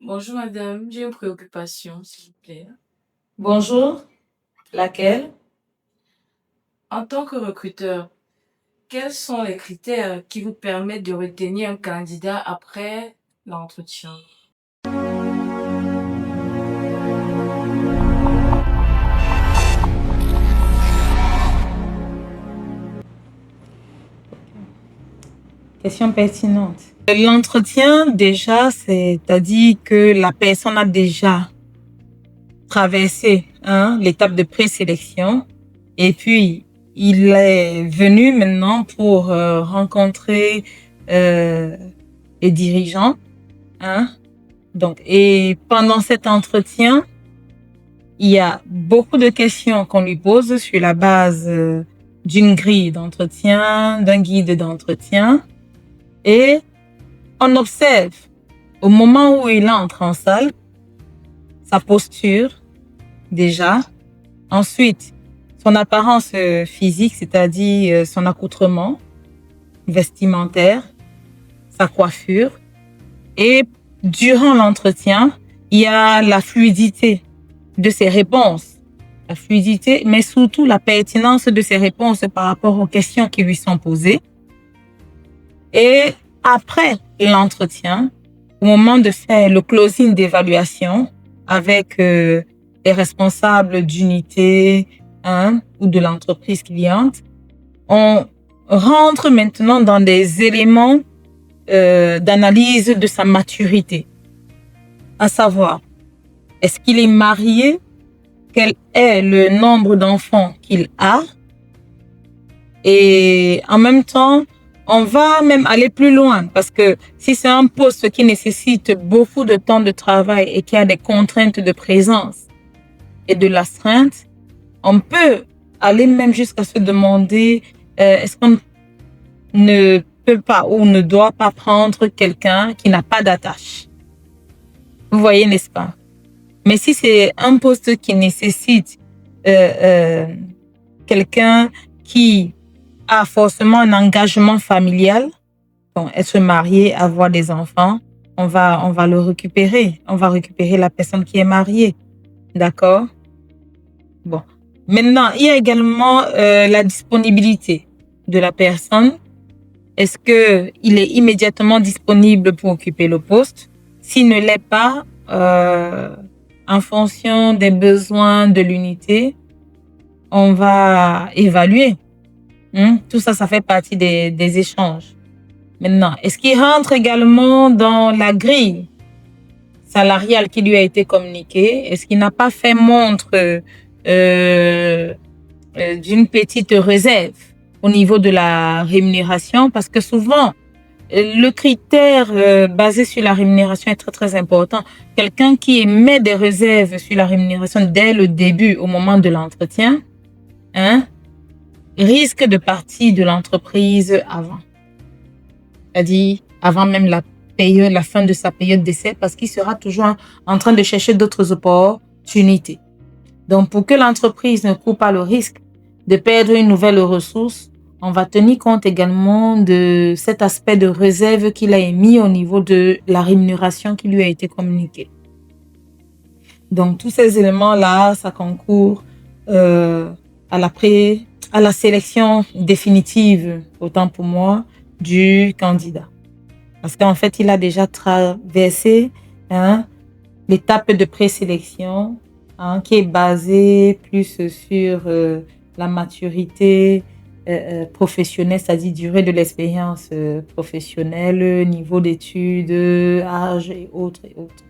Bonjour madame, j'ai une préoccupation, s'il vous plaît. Bonjour, laquelle? En tant que recruteur, quels sont les critères qui vous permettent de retenir un candidat après l'entretien? Question pertinente. L'entretien, déjà, c'est-à-dire que la personne a déjà traversé l'étape de présélection et puis il est venu maintenant pour rencontrer les dirigeants. Donc, et pendant cet entretien, il y a beaucoup de questions qu'on lui pose sur la base d'une grille d'entretien, d'un guide d'entretien. Et on observe au moment où il entre en salle, sa posture déjà. Ensuite, son apparence physique, c'est-à-dire son accoutrement vestimentaire, sa coiffure. Et durant l'entretien, il y a la fluidité de ses réponses. La fluidité, mais surtout la pertinence de ses réponses par rapport aux questions qui lui sont posées. Et après l'entretien, au moment de faire le closing d'évaluation avec les responsables d'unité ou de l'entreprise cliente, on rentre maintenant dans des éléments d'analyse de sa maturité. À savoir, est-ce qu'il est marié? Quel est le nombre d'enfants qu'il a? Et en même temps, on va même aller plus loin parce que si c'est un poste qui nécessite beaucoup de temps de travail et qui a des contraintes de présence et de l'astreinte, on peut aller même jusqu'à se demander est-ce qu'on ne peut pas ou ne doit pas prendre quelqu'un qui n'a pas d'attache. Vous voyez, n'est-ce pas? Mais si c'est un poste qui nécessite quelqu'un qui a forcément un engagement familial, bon, être marié, avoir des enfants, on va le récupérer. On va récupérer la personne qui est mariée. D'accord? Bon. Maintenant, il y a également la disponibilité de la personne. Est-ce qu'il est immédiatement disponible pour occuper le poste? S'il ne l'est pas, en fonction des besoins de l'unité, on va évaluer. Tout ça, ça fait partie des échanges. Maintenant, est-ce qu'il rentre également dans la grille salariale qui lui a été communiquée? Est-ce qu'il n'a pas fait montre d'une petite réserve au niveau de la rémunération? Parce que souvent, le critère basé sur la rémunération est très, très important. Quelqu'un qui émet des réserves sur la rémunération dès le début, au moment de l'entretien, risque de partir de l'entreprise avant. C'est-à-dire avant même la fin de sa période d'essai, parce qu'il sera toujours en train de chercher d'autres opportunités. Donc, pour que l'entreprise ne court pas le risque de perdre une nouvelle ressource, on va tenir compte également de cet aspect de réserve qu'il a émis au niveau de la rémunération qui lui a été communiquée. Donc, tous ces éléments-là, ça concourt à la sélection définitive, autant pour moi, du candidat. Parce qu'en fait, il a déjà traversé l'étape de présélection qui est basée plus sur la maturité professionnelle, c'est-à-dire durée de l'expérience professionnelle, niveau d'études, âge et autres et autres.